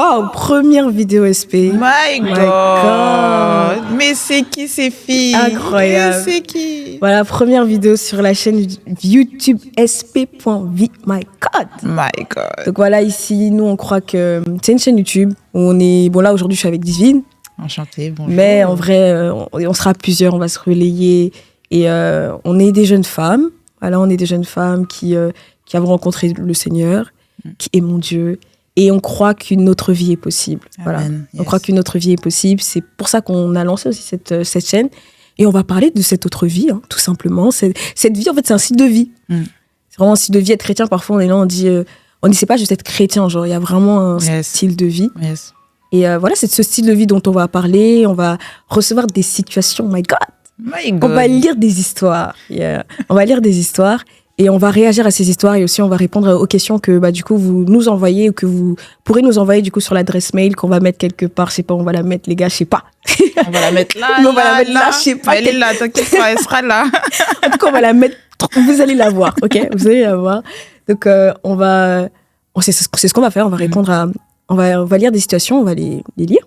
Waouh, première vidéo SP. My God. Mais c'est qui ces filles? Incroyable. Mais c'est qui? Voilà, première vidéo sur la chaîne YouTube sp.v. My God. My God. Donc voilà, ici, nous, on croit que c'est une chaîne YouTube où on est... Bon, là, aujourd'hui, je suis avec Divine. Enchantée, bonjour. Mais en vrai, on sera plusieurs, on va se relayer. Et on est des jeunes femmes. Voilà, on est des jeunes femmes qui avons rencontré le Seigneur, qui est mon Dieu. Et on croit qu'une autre vie est possible. Voilà. Amen. On croit qu'une autre vie est possible. C'est pour ça qu'on a lancé aussi cette chaîne. Et on va parler de cette autre vie, hein, tout simplement. Cette vie, en fait, c'est un style de vie. C'est vraiment un style de vie. Être chrétien, parfois, on est là, on dit c'est pas juste être chrétien. Genre, il y a vraiment un style de vie. Yes. Et voilà, c'est de ce style de vie dont on va parler. On va recevoir des situations. My God. My God. On va lire des histoires. On va lire des histoires. Et on va réagir à ces histoires et aussi on va répondre aux questions que du coup vous nous envoyez ou que vous pourrez nous envoyer du coup sur l'adresse mail qu'on va mettre quelque part. Je sais pas, on va la mettre les gars, je sais pas. On va la mettre là. On va la mettre là, je sais pas. Elle est là, t'inquiète pas, elle sera là. En tout cas, on va la mettre. Vous allez la voir, ok? Vous allez la voir. Donc c'est ce qu'on va faire. On va répondre on va lire des situations, on va les lire.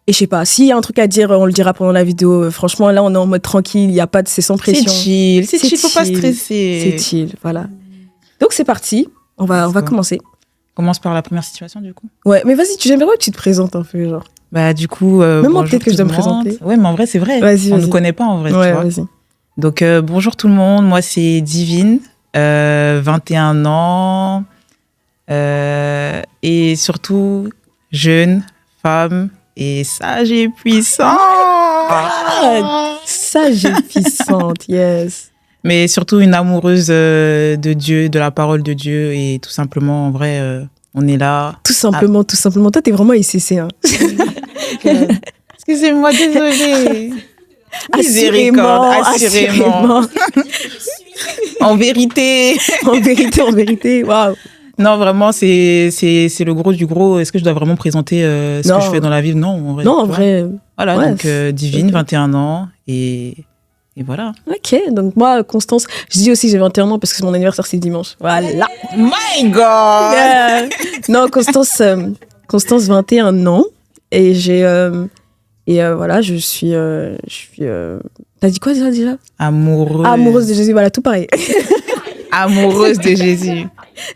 Et je sais pas, s'il y a un truc à dire, on le dira pendant la vidéo. Franchement, là, on est en mode tranquille, c'est sans pression. C'est chill, faut pas stresser. C'est chill, voilà. Donc, c'est parti. On va commencer. On commence par la première situation, du coup. Ouais, mais vas-y, j'aimerais que tu te présentes un peu, genre. Bah, du coup. Même moi, peut-être que je dois me présenter. Ouais, mais en vrai, c'est vrai. Vas-y, on ne nous connaît pas, en vrai. Ouais, tu vois. vas-y. Donc, bonjour tout le monde. Moi, c'est Divine, 21 ans. Et surtout, jeune, femme. Et sage et puissante. Sage et puissante, yes. Mais surtout une amoureuse de Dieu, de la parole de Dieu. Et tout simplement, en vrai, on est là. Tout simplement. Toi, t'es vraiment ICC. Hein. Excusez-moi, désolée. Assurément. En vérité, waouh. Non, vraiment, c'est le gros du gros. Est-ce que je dois vraiment présenter ce que je fais dans la vie? Non, en vrai. Non, en vrai. Voilà, ouais, donc Divine, 21 ans. Et voilà. Ok, donc moi, Constance, je dis aussi que j'ai 21 ans parce que mon anniversaire, c'est dimanche. Voilà. My God! Non, Constance, 21 ans. Et voilà, je suis t'as dit quoi déjà? Amoureuse de Jésus, voilà, tout pareil. Amoureuse de Jésus.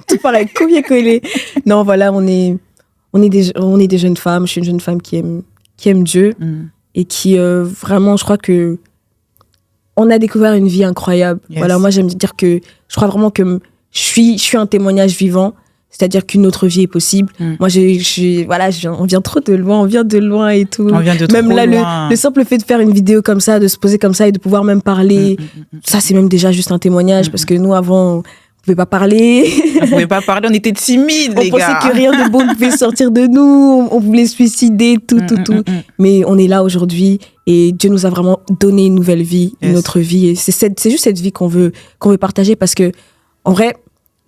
Tout pareil, copier-coller. Non, voilà, on est des jeunes femmes. Je suis une jeune femme qui aime Dieu et qui vraiment, je crois que on a découvert une vie incroyable. Yes. Voilà, moi j'aime dire que je crois vraiment que je suis un témoignage vivant. C'est-à-dire qu'une autre vie est possible. Moi, on vient trop de loin, et tout. On vient de même trop là, loin. Le simple fait de faire une vidéo comme ça, de se poser comme ça et de pouvoir même parler, ça, c'est même déjà juste un témoignage parce que nous, avant, on pouvait pas parler. On était timides, les gars. On pensait que rien de bon pouvait sortir de nous. On voulait se suicider, tout. Mais on est là aujourd'hui et Dieu nous a vraiment donné une nouvelle vie, une autre vie. Et c'est juste cette vie qu'on veut partager parce que, en vrai,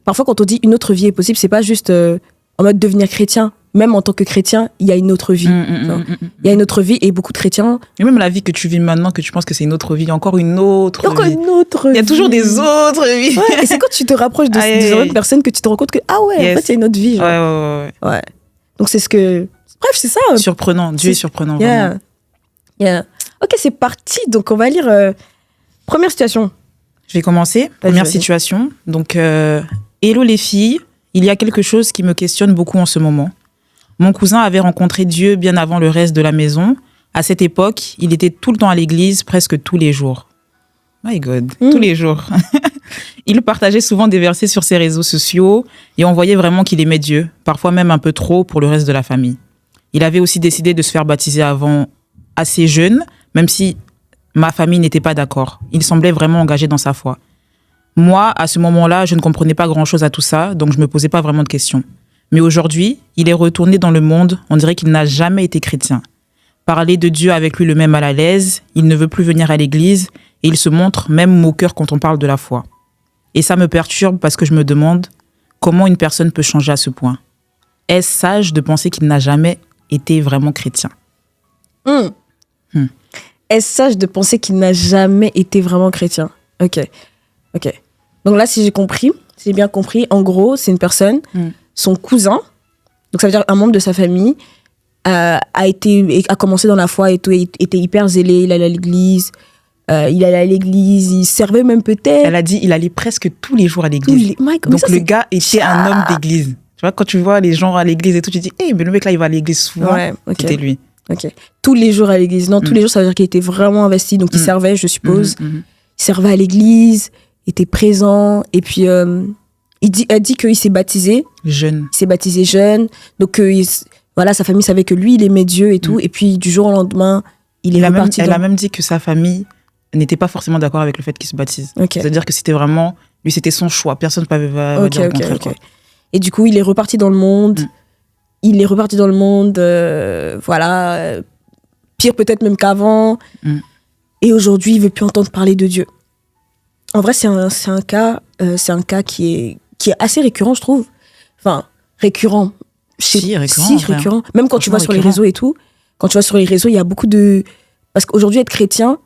parfois, quand on dit une autre vie est possible, c'est pas juste en mode devenir chrétien. Même en tant que chrétien, il y a une autre vie. Il y a une autre vie et beaucoup de chrétiens. Et même la vie que tu vis maintenant, que tu penses que c'est une autre vie, encore une autre vie. Une autre vie. Il y a toujours des autres vies. Ouais, et c'est quand tu te rapproches des autres personnes que tu te rends compte que, en fait, il y a une autre vie. Genre. Ouais. Donc, c'est ce que... Bref, c'est ça. Surprenant. Dieu est surprenant. Yeah. Ok, c'est parti. Donc, on va lire première situation. Je vais commencer. Première situation. Donc... Hello les filles, il y a quelque chose qui me questionne beaucoup en ce moment. Mon cousin avait rencontré Dieu bien avant le reste de la maison. À cette époque, il était tout le temps à l'église, presque tous les jours. My God, tous les jours. Il partageait souvent des versets sur ses réseaux sociaux et on voyait vraiment qu'il aimait Dieu, parfois même un peu trop pour le reste de la famille. Il avait aussi décidé de se faire baptiser avant assez jeune, même si ma famille n'était pas d'accord. Il semblait vraiment engagé dans sa foi. Moi, à ce moment-là, je ne comprenais pas grand-chose à tout ça, donc je ne me posais pas vraiment de questions. Mais aujourd'hui, il est retourné dans le monde, on dirait qu'il n'a jamais été chrétien. Parler de Dieu avec lui le met mal à l'aise, il ne veut plus venir à l'église, et il se montre même moqueur quand on parle de la foi. Et ça me perturbe parce que je me demande comment une personne peut changer à ce point. Est-ce sage de penser qu'il n'a jamais été vraiment chrétien? Est-ce sage de penser qu'il n'a jamais été vraiment chrétien? Ok. Donc là, si j'ai bien compris, en gros, c'est une personne, son cousin, Donc ça veut dire un membre de sa famille a commencé dans la foi et tout, était hyper zélé, il allait à l'église. Il servait même peut-être. Elle a dit il allait presque tous les jours à l'église. Donc le gars était un homme d'église. Tu vois, quand tu vois les gens à l'église et tout, tu dis, mais le mec là, il va à l'église souvent. Ouais, okay. C'était lui. Ok. Tous les jours à l'église. Non, tous les jours, ça veut dire qu'il était vraiment investi. Donc il servait, je suppose. Il servait à l'église, était présent. Et puis, elle dit qu'il s'est baptisé. Jeune. Il s'est baptisé jeune. Donc, voilà, sa famille savait que lui, il aimait Dieu et tout. Et puis, du jour au lendemain, il est reparti. Elle a même dit que sa famille n'était pas forcément d'accord avec le fait qu'il se baptise. Okay. C'est-à-dire que c'était vraiment... Lui, c'était son choix. Personne ne pouvait dire le contraire. Okay. Et du coup, il est reparti dans le monde. Il est reparti dans le monde, voilà, pire peut-être même qu'avant. Et aujourd'hui, il ne veut plus entendre parler de Dieu. En vrai, c'est un cas qui est assez récurrent, je trouve. Enfin, récurrent. Si, récurrent. Même quand tu vas sur les réseaux et tout. Quand tu vas sur les réseaux, il y a beaucoup de... Parce qu'aujourd'hui, être chrétien,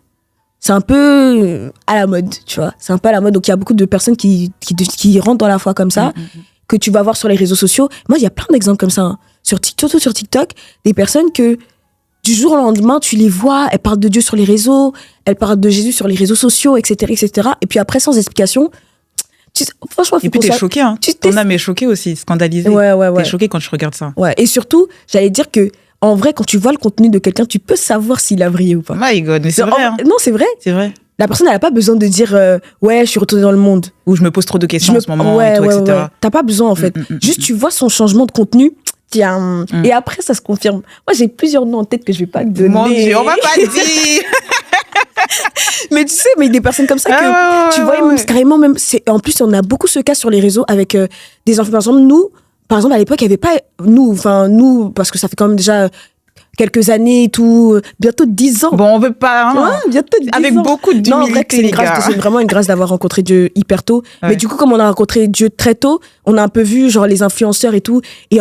c'est un peu à la mode, tu vois. C'est un peu à la mode. Donc, il y a beaucoup de personnes qui rentrent dans la foi comme ça, que tu vas voir sur les réseaux sociaux. Moi, il y a plein d'exemples comme ça. Hein. Surtout sur TikTok, des personnes que du jour au lendemain, tu les vois, elles parlent de Dieu sur les réseaux, elles parlent de Jésus sur les réseaux sociaux, etc., etc. Et puis après, sans explication, franchement, et puis t'es choqué, hein. Ton âme est choquée aussi, scandalisée. Ouais. T'es choqué quand tu regardes ça. Ouais. Et surtout, j'allais dire que en vrai, quand tu vois le contenu de quelqu'un, tu peux savoir s'il a vrillé ou pas. My God, mais c'est vrai. Hein. Non, c'est vrai. C'est vrai. La personne, elle n'a pas besoin de dire ouais, je suis retournée dans le monde. Ou je me pose trop de questions en ce moment, et tout, etc. Ouais. T'as pas besoin, en fait. Juste, tu vois son changement de contenu. Tiens. Et après, ça se confirme. Moi, j'ai plusieurs noms en tête que je vais pas te donner. Mon Dieu, on va pas le dire. Mais tu sais, mais des personnes comme ça que tu vois, même, carrément, même. En plus, on a beaucoup ce cas sur les réseaux avec des influenceurs. Nous, par exemple, à l'époque, il n'y avait pas. Nous, parce que ça fait quand même déjà quelques années et tout, bientôt 10 ans. Bon, on veut pas, hein. Ouais, bientôt 10 avec ans. Beaucoup d'humilité, non, en vrai, c'est vraiment une grâce d'avoir rencontré Dieu hyper tôt. Ouais. Mais du coup, comme on a rencontré Dieu très tôt, on a un peu vu, genre, les influenceurs et tout. Et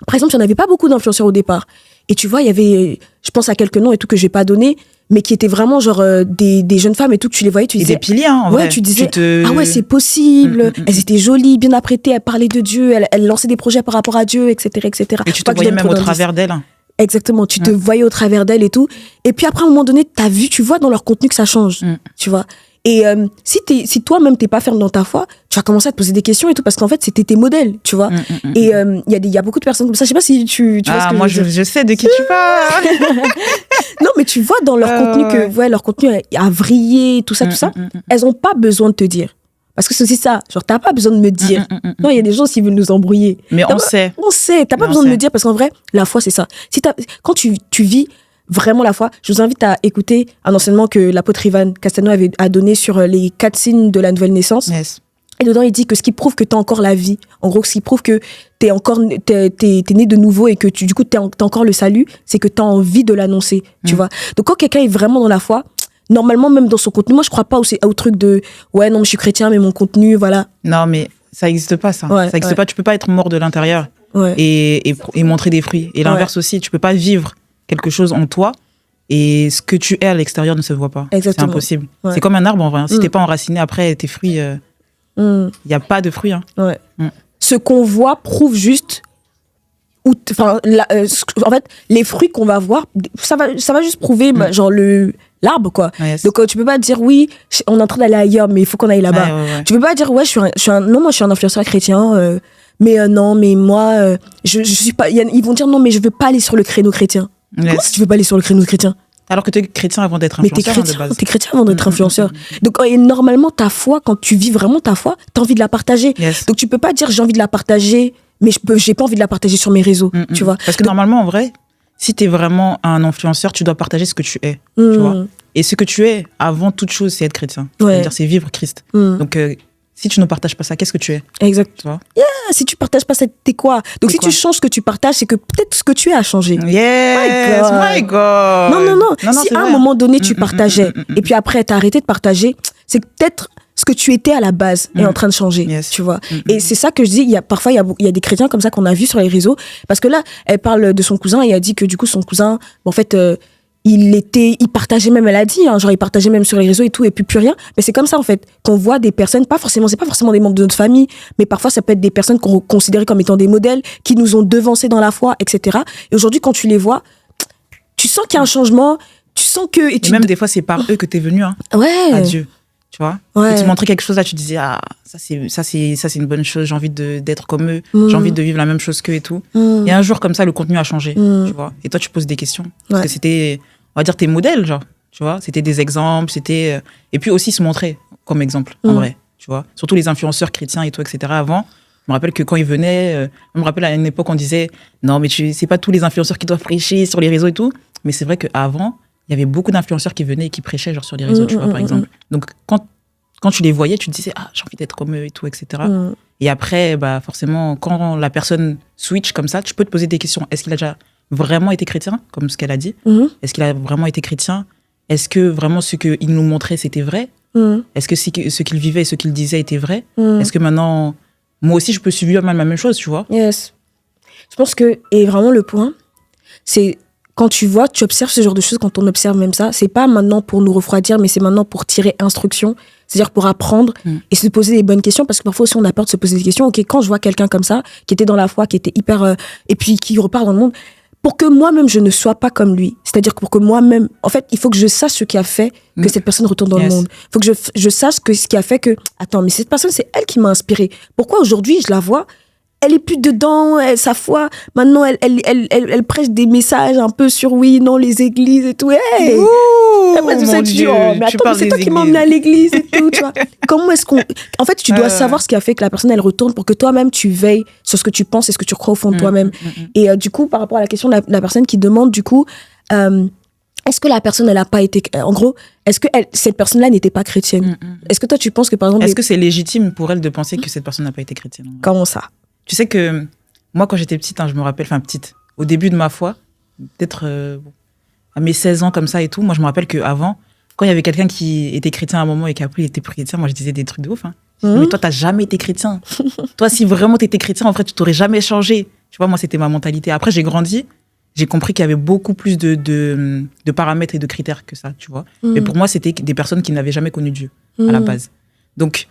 par exemple, il n'y en avait pas beaucoup d'influenceurs au départ. Et tu vois, il y avait, je pense à quelques noms et tout que je n'ai pas donné, mais qui étaient vraiment, genre, des jeunes femmes et tout, que tu les voyais, tu disais. Et des piliers, hein, en vrai. Ouais, tu disais, ah ouais, c'est possible. Elles étaient jolies, bien apprêtées, elles parlaient de Dieu, elles lançaient des projets par rapport à Dieu, etc., etc. Et tu te voyais même au travers d'elles. Exactement, tu te voyais au travers d'elle et tout. Et puis après, à un moment donné, tu vois dans leur contenu que ça change, tu vois. Et si toi-même, t'es pas ferme dans ta foi, tu vas commencer à te poser des questions et tout, parce qu'en fait, c'était tes modèles, tu vois. Et il y a beaucoup de personnes comme ça. Je sais pas si tu vois ce que moi, je sais de qui tu parles. Non, mais tu vois dans leur contenu que leur contenu a vrillé, tout ça. Elles ont pas besoin de te dire. Parce que c'est aussi ça, genre t'as pas besoin de me dire. Non, il y a des gens qui veulent nous embrouiller. Mais on sait. On sait, t'as pas besoin de me dire, parce qu'en vrai, la foi, c'est ça. Quand tu vis vraiment la foi, je vous invite à écouter un enseignement que l'apôtre Ivan Castano a donné sur les 4 signes de la nouvelle naissance. Yes. Et dedans, il dit que ce qui prouve que t'as encore la vie, en gros, ce qui prouve que t'es né de nouveau et que du coup, t'as encore le salut, c'est que t'as envie de l'annoncer, tu vois. Donc, quand quelqu'un est vraiment dans la foi, normalement, même dans son contenu, moi, je crois pas au truc de ouais, non, je suis chrétien, mais mon contenu, voilà. Non, mais ça n'existe pas, ça. Ça n'existe pas. Tu peux pas être mort de l'intérieur et montrer des fruits. Et l'inverse aussi, tu peux pas vivre quelque chose en toi et ce que tu es à l'extérieur ne se voit pas. Exactement. C'est impossible. C'est comme un arbre, en vrai. Si t'es pas enraciné, après, tes fruits, il y a pas de fruits. Hein. Ouais. Ce qu'on voit prouve juste. En fait, les fruits qu'on va voir, ça va juste prouver, genre, l'arbre, quoi. Yes. Donc, tu peux pas dire, oui, on est en train d'aller ailleurs, mais il faut qu'on aille là-bas. Ouais. Tu peux pas dire, ouais, non, moi, je suis un influenceur chrétien, mais non, mais moi, je suis pas. Ils vont dire, non, mais je veux pas aller sur le créneau chrétien. Yes. Comment si tu veux pas aller sur le créneau chrétien? Alors que tu es chrétien avant d'être influenceur, de base. T'es chrétien avant d'être influenceur. Donc, et normalement, ta foi, quand tu vis vraiment ta foi, t'as envie de la partager. Yes. Donc, tu peux pas dire, j'ai envie de la partager, mais j'ai pas envie de la partager sur mes réseaux, tu vois. Parce que normalement, en vrai, si t'es vraiment un influenceur, tu dois partager ce que tu es, tu vois. Et ce que tu es, avant toute chose, c'est être chrétien. C'est-à-dire, c'est vivre Christ. Donc, si tu ne partages pas ça, qu'est-ce que tu es? Exact. Tu vois? Si tu partages pas ça, t'es quoi? Donc, si tu changes ce que tu partages, c'est que peut-être ce que tu es a changé. Yes, my God. Non. Si à un moment donné, tu partageais, et puis après, t'as arrêté de partager, c'est que peut-être ce que tu étais à la base est en train de changer, tu vois. Et c'est ça que je dis, parfois, il y a des chrétiens comme ça qu'on a vu sur les réseaux, parce que là, elle parle de son cousin, et elle dit que du coup, son cousin, en fait, il partageait même, elle a dit, hein, genre il partageait même sur les réseaux et tout, et puis plus rien. Mais c'est comme ça en fait, qu'on voit des personnes, c'est pas forcément des membres de notre famille, mais parfois ça peut être des personnes qu'on considérait comme étant des modèles, qui nous ont devancés dans la foi, etc. Et aujourd'hui, quand tu les vois, tu sens qu'il y a un changement, tu sens que... Et même des fois, c'est par eux que t'es venu, hein, à Dieu. Tu vois, ouais. Et tu montrais quelque chose là, tu disais ça c'est une bonne chose, j'ai envie d'être comme eux, j'ai envie de vivre la même chose qu'eux et tout. Et un jour comme ça, le contenu a changé, tu vois. Et toi, tu poses des questions parce que c'était, on va dire, tes modèles, genre, tu vois. C'était des exemples, c'était et puis aussi se montrer comme exemple, en vrai, tu vois. Surtout les influenceurs chrétiens et tout, etc. Avant, je me rappelle que quand ils venaient, je me rappelle à une époque on disait non mais c'est pas tous les influenceurs qui doivent prêcher sur les réseaux et tout, mais c'est vrai qu'avant il y avait beaucoup d'influenceurs qui venaient et qui prêchaient genre sur les réseaux, tu vois, par exemple. Donc, quand tu les voyais, tu te disais, j'ai envie d'être comme eux et tout, etc. Et après, bah, forcément, quand la personne switch comme ça, tu peux te poser des questions. Est-ce qu'il a déjà vraiment été chrétien, comme ce qu'elle a dit? Est-ce qu'il a vraiment été chrétien? Est-ce que vraiment ce qu'il nous montrait, c'était vrai? Est-ce que ce qu'il vivait et ce qu'il disait était vrai? Est-ce que maintenant, moi aussi, je peux subir la même chose, tu vois? Yes. Je pense que, et vraiment le point, c'est... Quand tu vois, tu observes ce genre de choses, quand on observe même ça, c'est pas maintenant pour nous refroidir, mais c'est maintenant pour tirer instruction, c'est-à-dire pour apprendre et se poser des bonnes questions, parce que parfois aussi on a peur de se poser des questions. Ok, quand je vois quelqu'un comme ça, qui était dans la foi, qui était hyper... et puis qui repart dans le monde, pour que moi-même je ne sois pas comme lui, c'est-à-dire que pour que moi-même... En fait, il faut que je sache ce qui a fait que cette personne retourne dans le monde. Il faut que je sache ce qui a fait que... Attends, mais cette personne, c'est elle qui m'a inspirée. Pourquoi aujourd'hui, je la vois, elle est plus dedans, sa foi. Maintenant, elle prêche des messages un peu sur les églises et tout. Hey! Après, tu sais, tu dis, mais attends, c'est toi qui m'as emmené à l'église et tout, tu vois. Comment est-ce qu'on... En fait, tu dois savoir ce qui a fait que la personne, elle retourne pour que toi-même, tu veilles sur ce que tu penses et ce que tu crois au fond de toi-même. Et du coup, par rapport à la question de la personne qui demande, du coup, est-ce que la personne, elle n'a pas été... En gros, est-ce que cette personne-là n'était pas chrétienne? Est-ce que toi, tu penses que, par exemple... Est-ce que c'est légitime pour elle de penser que cette personne n'a pas été chrétienne? Comment ça? Tu sais que moi, quand j'étais petite, je me rappelle, petite, au début de ma foi, peut-être à mes 16 ans comme ça et tout, moi, je me rappelle qu'avant, quand il y avait quelqu'un qui était chrétien à un moment et qu'après il était chrétien, moi, je disais des trucs de ouf. Mais toi, t'as jamais été chrétien. Toi, si vraiment t'étais chrétien, en fait, tu t'aurais jamais changé. Tu vois, moi, c'était ma mentalité. Après, j'ai grandi, j'ai compris qu'il y avait beaucoup plus de paramètres et de critères que ça, tu vois. Mais pour moi, c'était des personnes qui n'avaient jamais connu Dieu, à la base. Donc,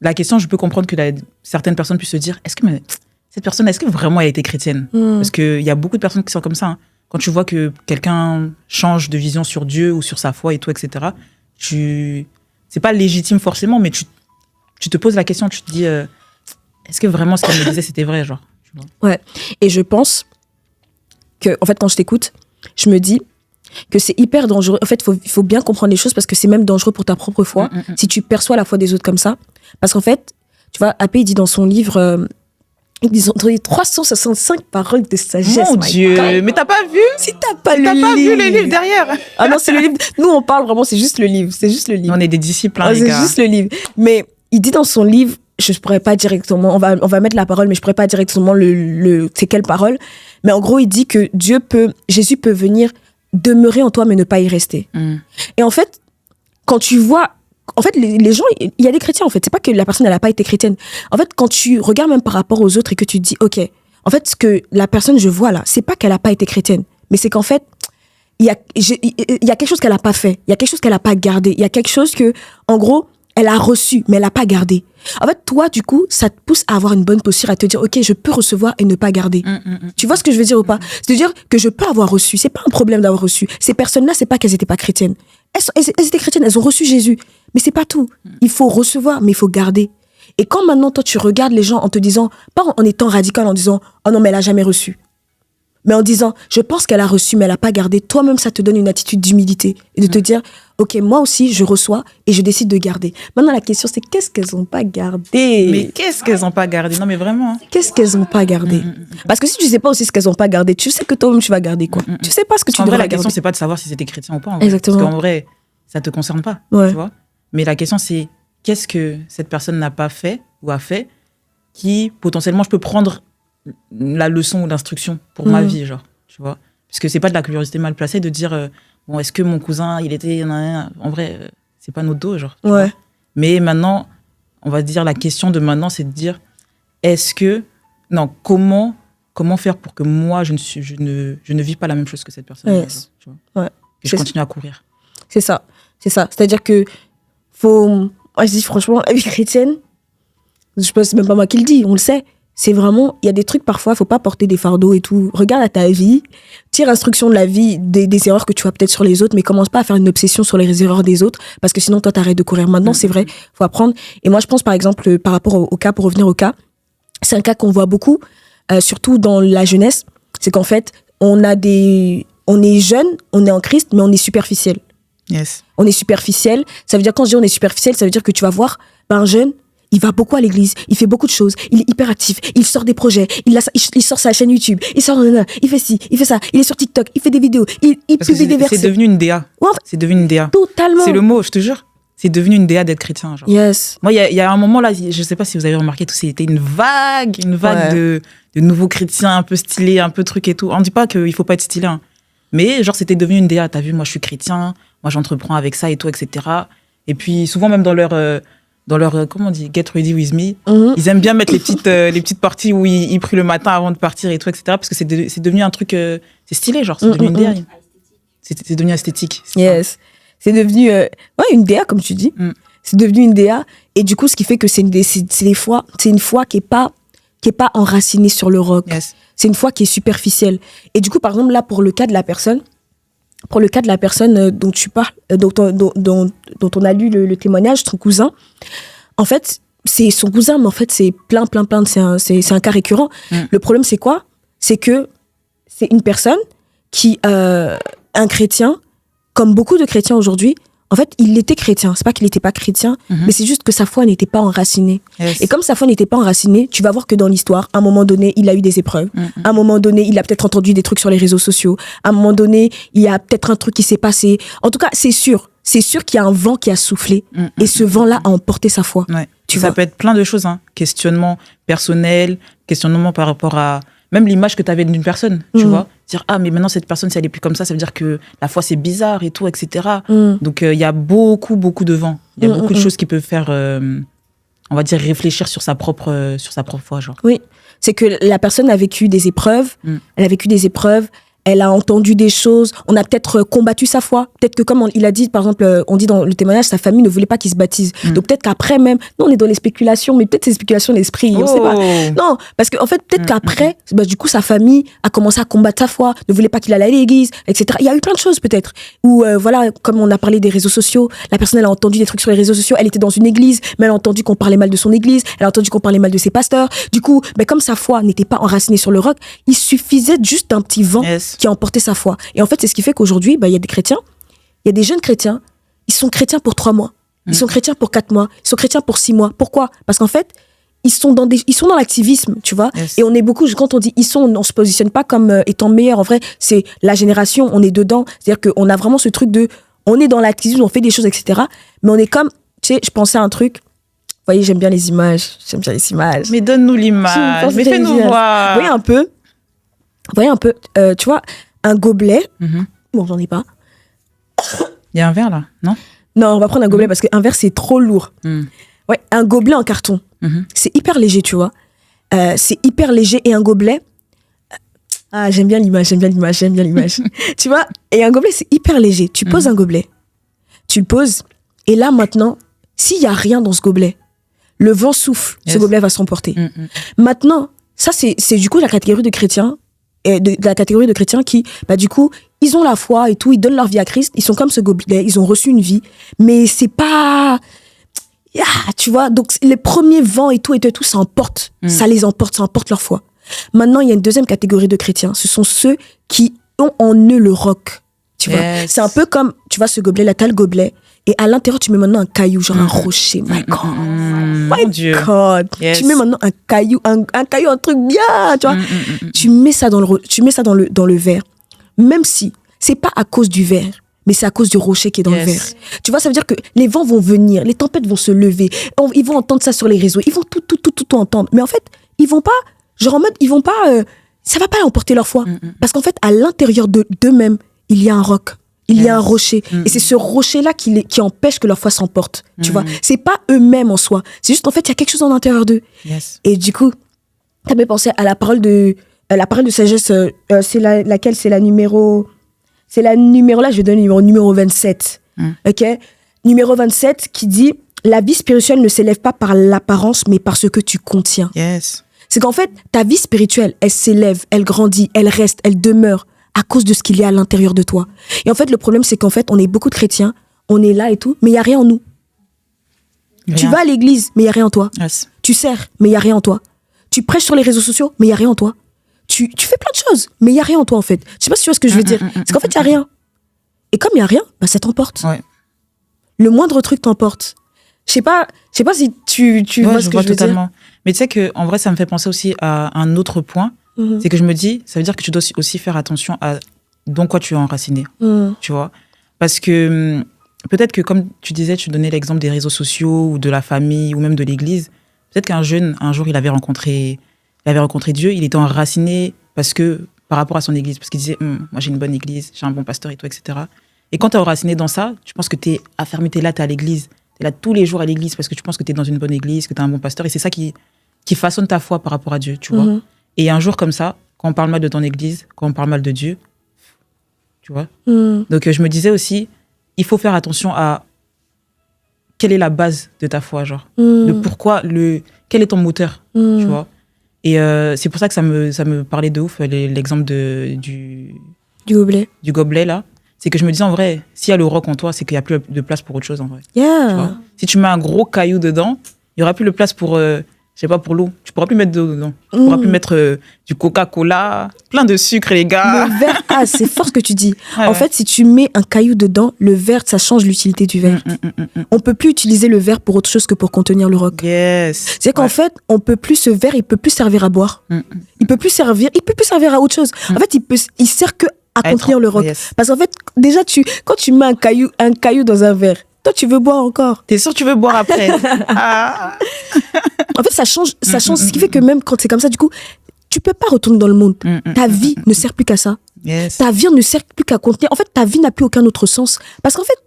la question, je peux comprendre que certaines personnes puissent se dire, cette personne, est-ce que vraiment elle a été chrétienne? Parce qu'il y a beaucoup de personnes qui sont comme ça. Quand tu vois que quelqu'un change de vision sur Dieu ou sur sa foi et tout, etc., c'est pas légitime forcément, mais tu te poses la question, tu te dis, est-ce que vraiment ce qu'elle me disait, c'était vrai, genre, tu vois? Ouais. Et je pense que, en fait, quand je t'écoute, je me dis que c'est hyper dangereux. En fait, il faut bien comprendre les choses parce que c'est même dangereux pour ta propre foi si tu perçois la foi des autres comme ça. Parce qu'en fait, tu vois, AP, il dit dans son livre, ils ont donné 365 paroles de sagesse. Mon Dieu, mais t'as pas vu? Si t'as pas vu les livres derrière. Ah non, c'est le livre. Nous, on parle vraiment, c'est juste le livre. C'est juste le livre. On est des disciples, les c'est gars. C'est juste le livre. Mais il dit dans son livre, je pourrais pas directement, on va mettre la parole, mais je pourrais pas directement c'est quelle parole. Mais en gros, il dit que Jésus peut venir demeurer en toi, mais ne pas y rester. Et en fait, quand tu vois, en fait, les gens, il y a des chrétiens, en fait. C'est pas que la personne, elle n'a pas été chrétienne. En fait, quand tu regardes même par rapport aux autres et que tu te dis, OK, en fait, ce que la personne, je vois là, c'est pas qu'elle n'a pas été chrétienne, mais c'est qu'en fait, il y a quelque chose qu'elle n'a pas fait. Il y a quelque chose qu'elle n'a pas gardé. Il y a quelque chose que, en gros, elle a reçu, mais elle n'a pas gardé. En fait, toi, du coup, ça te pousse à avoir une bonne posture, à te dire, OK, je peux recevoir et ne pas garder. Tu vois ce que je veux dire ou pas? C'est-à-dire que je peux avoir reçu. C'est pas un problème d'avoir reçu. Ces personnes-là, c'est pas qu'elles étaient pas chrétiennes. Elles étaient chrétiennes, elles ont reçu Jésus. Mais c'est pas tout. Il faut recevoir, mais il faut garder. Et quand maintenant, toi, tu regardes les gens en te disant, pas en étant radical, en disant, oh non, mais elle a jamais reçu. Mais en disant, je pense qu'elle a reçu, mais elle a pas gardé. Toi-même, ça te donne une attitude d'humilité. Et de te dire, OK, moi aussi, je reçois et je décide de garder. Maintenant, la question, c'est qu'est-ce qu'elles ont pas gardé? Mais qu'est-ce qu'elles ont pas gardé? Non, mais vraiment. Qu'est-ce qu'elles ont pas gardé? Parce que si tu sais pas aussi ce qu'elles ont pas gardé, tu sais que toi-même, tu vas garder quoi. Tu sais pas ce que tu devrais garder. La question, c'est pas de savoir si c'était chrétien ou pas. Exactement. Parce qu'en vrai, ça te concerne pas. Ouais. Tu vois? Mais la question, c'est qu'est-ce que cette personne n'a pas fait ou a fait qui, potentiellement, je peux prendre la leçon ou l'instruction pour ma vie, genre. Tu vois, parce que c'est pas de la curiosité mal placée de dire bon, est-ce que mon cousin il était en vrai c'est pas notre dos, genre, tu vois. Mais maintenant on va dire la question de maintenant, c'est de dire comment comment faire pour que moi, je ne vis pas la même chose que cette personne. Yes. Tu vois, Ouais. que je continue à courir. C'est ça. C'est-à-dire que moi, je dis franchement, la vie chrétienne, je pense même pas moi qui le dis, on le sait. C'est vraiment, il y a des trucs parfois, il faut pas porter des fardeaux et tout. Regarde à ta vie, tire instruction de la vie, des erreurs que tu vois peut-être sur les autres, mais commence pas à faire une obsession sur les erreurs des autres, parce que sinon toi t'arrêtes de courir. Maintenant, c'est vrai, faut apprendre. Et moi, je pense par exemple, par rapport au cas, pour revenir au cas, c'est un cas qu'on voit beaucoup, surtout dans la jeunesse, c'est qu'en fait, on est jeune, on est en Christ, mais on est superficiel. Yes. On est superficiel. Ça veut dire, quand je dis on est superficiel, ça veut dire que tu vas voir un jeune, il va beaucoup à l'église, il fait beaucoup de choses, il est hyper actif, il sort des projets, il sort sa chaîne YouTube, il fait ci, il fait ça, il est sur TikTok, il fait des vidéos, il publie des versets. C'est devenu une DA. Ouais. C'est devenu une DA. Totalement. C'est le mot, je te jure. C'est devenu une DA d'être chrétien. Genre. Yes. Moi, il y a un moment là, je sais pas si vous avez remarqué, c'était une vague Ouais. de nouveaux chrétiens un peu stylés, un peu trucs et tout. On dit pas qu'il faut pas être stylé, hein. Mais genre, c'était devenu une DA. T'as vu, moi, je suis chrétien, moi, j'entreprends avec ça et tout, etc. Et puis, souvent, même dans leur comment on dit, Get Ready With Me, ils aiment bien mettre les petites parties où ils prient le matin avant de partir et tout, etc. Parce que c'est devenu un truc, c'est stylé, genre, c'est devenu une DA. C'est devenu esthétique. Yes. C'est devenu une DA, comme tu dis. C'est devenu une DA. Et du coup, ce qui fait que c'est une foi qui est pas enracinée sur le roc. Yes. C'est une foi qui est superficielle. Et du coup, par exemple, là, pour le cas de la personne dont tu parles, dont on a lu le témoignage, ton cousin, en fait, c'est son cousin, mais en fait, c'est plein, c'est un cas récurrent. Le problème, c'est quoi? C'est que c'est une personne qui, un chrétien, comme beaucoup de chrétiens aujourd'hui, en fait, il était chrétien. C'est pas qu'il n'était pas chrétien, mais c'est juste que sa foi n'était pas enracinée. Yes. Et comme sa foi n'était pas enracinée, tu vas voir que dans l'histoire, à un moment donné, il a eu des épreuves. À un moment donné, il a peut-être entendu des trucs sur les réseaux sociaux. À un moment donné, il y a peut-être un truc qui s'est passé. En tout cas, c'est sûr qu'il y a un vent qui a soufflé. Et ce vent-là a emporté sa foi. Ouais. Tu ça vois. peut être plein de choses, hein. Questionnement personnel, questionnement par rapport à même l'image que tu avais d'une personne, tu vois. Dire, mais maintenant, cette personne, si elle est plus comme ça veut dire que la foi, c'est bizarre et tout, etc. Donc, il y a beaucoup de vent. Il y a beaucoup de choses qui peuvent faire, on va dire, réfléchir sur sa propre foi, genre. Oui, c'est que la personne a vécu des épreuves, elle a entendu des choses, on a peut-être combattu sa foi. Peut-être que comme il a dit, par exemple, on dit dans le témoignage, sa famille ne voulait pas qu'il se baptise. Donc peut-être qu'après même, nous on est dans les spéculations, mais peut-être c'est des spéculations d'esprit, on sait pas. Non, parce qu'en fait, peut-être qu'après, du coup, sa famille a commencé à combattre sa foi, ne voulait pas qu'il aille à l'église, etc. Il y a eu plein de choses peut-être. Ou voilà, comme on a parlé des réseaux sociaux, la personne elle a entendu des trucs sur les réseaux sociaux, elle était dans une église, mais elle a entendu qu'on parlait mal de son église, elle a entendu qu'on parlait mal de ses pasteurs. Du coup, comme sa foi n'était pas enracinée sur le roc, il suffisait juste d'un petit vent qui a emporté sa foi. Et en fait, c'est ce qui fait qu'aujourd'hui, il y a des chrétiens, il y a des jeunes chrétiens, ils sont chrétiens pour 3 mois, ils sont chrétiens pour 4 mois, ils sont chrétiens pour 6 mois. Pourquoi? Parce qu'en fait, ils sont dans l'activisme, tu vois. Et on est beaucoup, quand on dit on se positionne pas comme étant meilleur. En vrai, c'est la génération, on est dedans. C'est-à-dire qu'on a vraiment ce truc on est dans l'activisme, on fait des choses, etc. Mais on est comme, tu sais, je pensais à un truc. Vous voyez, j'aime bien les images. Mais donne-nous l'image. Mais fais-nous voir. Vous voyez un peu, tu vois, un gobelet. Bon, j'en ai pas. Il y a un verre là, non? Non, on va prendre un gobelet parce qu'un verre, c'est trop lourd. Ouais, un gobelet en carton. C'est hyper léger, tu vois. C'est hyper léger et un gobelet. J'aime bien l'image. Tu vois, et un gobelet, c'est hyper léger. Tu poses un gobelet. Tu le poses. Et là, maintenant, s'il n'y a rien dans ce gobelet, le vent souffle, ce gobelet va s'emporter. Maintenant, ça, c'est du coup la catégorie de chrétiens. De la catégorie de chrétiens qui, du coup, ils ont la foi et tout, ils donnent leur vie à Christ, ils sont comme ce gobelet, ils ont reçu une vie, mais c'est pas... tu vois, donc les premiers vents et tout, ça emporte, ça les emporte, ça emporte leur foi. Maintenant, il y a une deuxième catégorie de chrétiens, ce sont ceux qui ont en eux le roc, tu vois. C'est un peu comme, tu vois, ce gobelet-là, t'as le gobelet, et à l'intérieur, tu mets maintenant un caillou, genre un rocher, my God. Yes. Tu mets maintenant un caillou, un truc bien, tu vois. Tu mets ça dans le verre. Même si c'est pas à cause du verre, mais c'est à cause du rocher qui est dans le verre. Tu vois, ça veut dire que les vents vont venir, les tempêtes vont se lever, ils vont entendre ça sur les réseaux, ils vont tout entendre. Mais en fait, ils vont pas, ça va pas emporter leur foi. Parce qu'en fait, à l'intérieur d'eux-mêmes, il y a un roc. Il y a un rocher. Et c'est ce rocher-là qui empêche que leur foi s'emporte. Tu vois, c'est pas eux-mêmes en soi. C'est juste, en fait, il y a quelque chose en l'intérieur d'eux. Et du coup, t'avais pensé à la parole de la parole de sagesse, c'est laquelle? C'est la numéro... C'est la numéro, là, je vais donner le numéro 27. OK? Numéro 27 qui dit « La vie spirituelle ne s'élève pas par l'apparence, mais par ce que tu contiens. » Yes. C'est qu'en fait, ta vie spirituelle, elle s'élève, elle grandit, elle reste, elle demeure à cause de ce qu'il y a à l'intérieur de toi. Et en fait, le problème, c'est qu'en fait, on est beaucoup de chrétiens, on est là et tout, mais il n'y a rien en nous. Rien. Tu vas à l'église, mais il n'y a rien en toi. Yes. Tu sers, mais il n'y a rien en toi. Tu prêches sur les réseaux sociaux, mais il n'y a rien en toi. Tu fais plein de choses, mais il n'y a rien en toi, en fait. Je sais pas si tu vois ce que je veux dire. C'est qu'en fait, il n'y a rien. Et comme il n'y a rien, bah, ça t'emporte. Ouais. Le moindre truc t'emporte. Je sais pas si tu vois ce que je veux totalement. dire. Mais tu sais qu'en vrai, ça me fait penser aussi à un autre point. C'est que je me dis, ça veut dire que tu dois aussi faire attention à dans quoi tu es enraciné. Tu vois? Parce que peut-être que, comme tu disais, tu donnais l'exemple des réseaux sociaux ou de la famille ou même de l'église. Peut-être qu'un jeune, un jour, il avait rencontré Dieu, il était enraciné par rapport à son église. Parce qu'il disait, moi j'ai une bonne église, j'ai un bon pasteur et tout, etc. Et quand tu es enraciné dans ça, tu penses que tu es affermi, tu es là, tu es à l'église. Tu es là tous les jours à l'église parce que tu penses que tu es dans une bonne église, que tu as un bon pasteur. Et c'est ça qui façonne ta foi par rapport à Dieu, tu vois. Et un jour comme ça, quand on parle mal de ton église, quand on parle mal de Dieu, tu vois. Donc je me disais aussi, il faut faire attention à quelle est la base de ta foi, genre. Quel est ton moteur, tu vois. Et c'est pour ça que ça me parlait de ouf, l'exemple du gobelet, là. C'est que je me disais, en vrai, s'il y a le roc en toi, c'est qu'il n'y a plus de place pour autre chose, en vrai. Yeah. Tu vois. Si tu mets un gros caillou dedans, il n'y aura plus de place pour, je sais pas, pour l'eau. Tu ne pourras plus mettre d'eau dedans. Tu ne pourras plus mettre du Coca-Cola, plein de sucre, les gars. Le verre, c'est fort ce que tu dis. Ouais, en fait, si tu mets un caillou dedans, le verre, ça change l'utilité du verre. On ne peut plus utiliser le verre pour autre chose que pour contenir le roc. Yes. C'est qu'en fait, ce verre, il ne peut plus servir à boire. Il peut plus servir à autre chose. En fait, il sert que à contenir le roc. Yes. Parce qu'en fait, déjà, quand tu mets un caillou dans un verre, toi, tu veux boire encore. T'es sûr que tu veux boire après? En fait, ça change. Ce qui fait que même quand c'est comme ça, du coup, tu peux pas retourner dans le monde. Ta vie ne sert plus qu'à ça. Yes. Ta vie ne sert plus qu'à contenir. En fait, ta vie n'a plus aucun autre sens. Parce qu'en fait,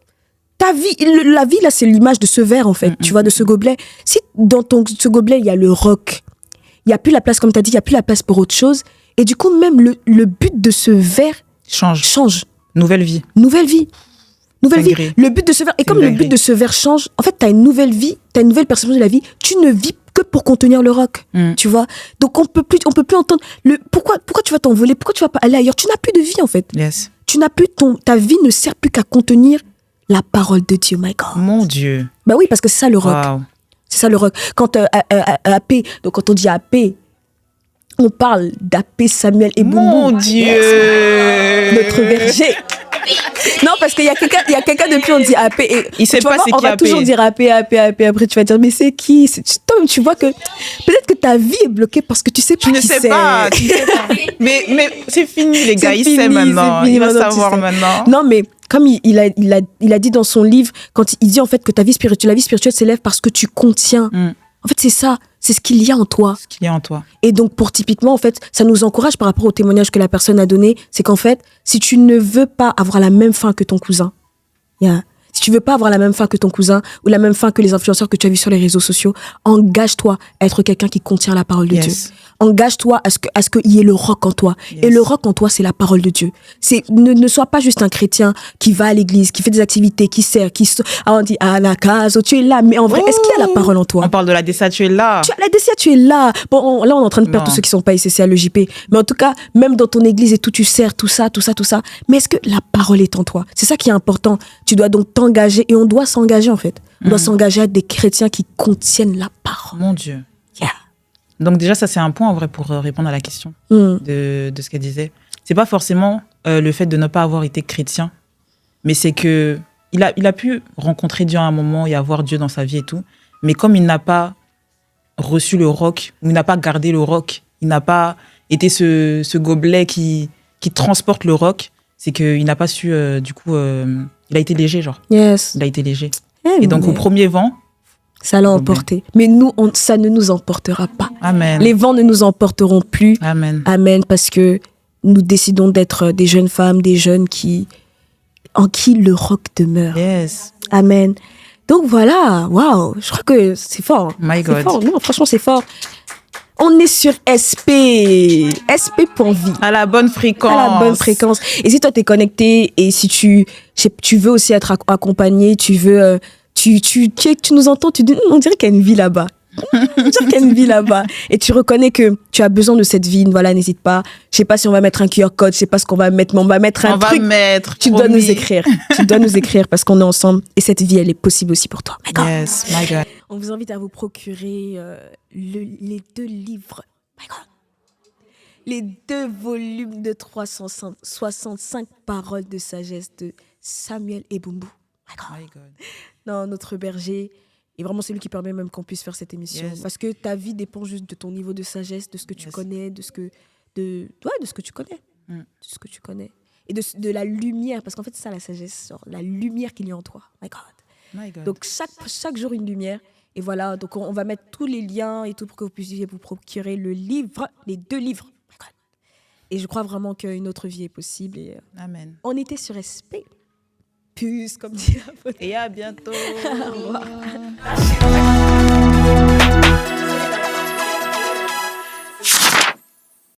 ta vie, la vie, là, c'est l'image de ce verre, en fait. Tu vois, de ce gobelet. Si dans ce gobelet, il y a le roc, il n'y a plus la place, comme tu as dit, il n'y a plus la place pour autre chose. Et du coup, même le but de ce verre change. Nouvelle vie. Le but de ce verre, et comme le but de ce verre change, en fait, tu as une nouvelle vie, tu as une nouvelle perception de la vie. Tu ne vis que pour contenir le roc, tu vois. Donc, on peut plus entendre pourquoi tu vas t'envoler, pourquoi tu vas pas aller ailleurs. Tu n'as plus de vie, en fait. Yes. Ta vie ne sert plus qu'à contenir la parole de Dieu, my God. Mon Dieu. Bah oui, parce que c'est ça le roc. Wow. C'est ça le roc. Quand AP, donc quand on dit AP, on parle d'AP Samuel et Boumou. Mon Dieu. Notre berger. Non, parce qu'il y a quelqu'un depuis, on dit AP. Et il sait pas c'est qui AP. On va toujours dire AP. Après, tu vas dire, mais c'est qui? Toi-même, tu vois que peut-être que ta vie est bloquée parce que tu sais pas qui c'est. Tu sais pas. Mais c'est fini, les gars. Il sait maintenant. Il va savoir maintenant. Non, mais comme il a dit dans son livre, quand il dit en fait que la vie spirituelle s'élève parce que tu contiens. En fait, c'est ça. C'est ce qu'il y a en toi. Et donc, typiquement, en fait, ça nous encourage par rapport au témoignage que la personne a donné. C'est qu'en fait, si tu ne veux pas avoir la même fin que ton cousin, si tu veux pas avoir la même fin que ton cousin ou la même fin que les influenceurs que tu as vus sur les réseaux sociaux, engage-toi à être quelqu'un qui contient la parole de Dieu. Engage-toi à ce qu'il y ait le roc en toi. Et le roc en toi, c'est la parole de Dieu. Ne sois pas juste un chrétien qui va à l'église, qui fait des activités, qui sert, on dit, ah, la case, tu es là. Mais en vrai, est-ce qu'il y a la parole en toi? On parle de la DCA, tu es là. La DCA, tu es là. Bon, là, on est en train de perdre tous ceux qui sont pas ICC à l'EJP. Mais en tout cas, même dans ton église et tout, tu sers, tout ça. Mais est-ce que la parole est en toi? C'est ça qui est important. Tu dois donc t'engager, et on doit s'engager, en fait. On doit s'engager à être des chrétiens qui contiennent la parole. Mon Dieu. Yeah. Donc déjà, ça, c'est un point, en vrai, pour répondre à la question de ce qu'elle disait. C'est pas forcément le fait de ne pas avoir été chrétien, mais c'est que il a pu rencontrer Dieu à un moment et avoir Dieu dans sa vie et tout, mais comme il n'a pas reçu le roc, ou il n'a pas gardé le roc, il n'a pas été ce gobelet qui transporte le roc, c'est qu'il n'a pas su, du coup, il a été léger, genre. Yes. Il a été léger. Et donc, au premier vent, ça l'a emporté. Mais nous, ça ne nous emportera pas. Amen. Les vents ne nous emporteront plus. Amen. Amen, parce que nous décidons d'être des jeunes femmes, des jeunes en qui le roc demeure. Yes. Amen. Donc voilà, waouh, je crois que c'est fort. My God. C'est fort. Non, franchement, c'est fort. On est sur SP. SP.vie. À la bonne fréquence. À la bonne fréquence. Et si toi, t'es connecté et si tu veux aussi être accompagné, tu nous entends, tu dis, on dirait qu'il y a une vie là-bas. On dirait qu'il y a une vie là-bas. Et tu reconnais que tu as besoin de cette vie. Voilà, n'hésite pas. Je sais pas si on va mettre un QR code, je sais pas ce qu'on va mettre, mais on va mettre un truc. Tu dois nous écrire. Tu dois nous écrire parce qu'on est ensemble. Et cette vie, elle est possible aussi pour toi. D'accord? Yes, my God. On vous invite à vous procurer les 2 livres. My God. Les 2 volumes de 365 paroles de sagesse de Samuel Ebumbu. My God. Non, notre berger. Et vraiment, c'est lui qui permet même qu'on puisse faire cette émission. Yes. Parce que ta vie dépend juste de ton niveau de sagesse, de ce que tu connais, de ce que tu connais. De ce que tu connais. Et de la lumière. Parce qu'en fait, c'est ça la sagesse. La lumière qu'il y a en toi. My God. Donc, chaque jour, une lumière. Et voilà, donc on va mettre tous les liens et tout pour que vous puissiez vous procurer les 2 livres. My God. Et je crois vraiment qu'une autre vie est possible. Et, Amen. On était sur SP. Puce, comme dit la faute. Et à bientôt. Au revoir.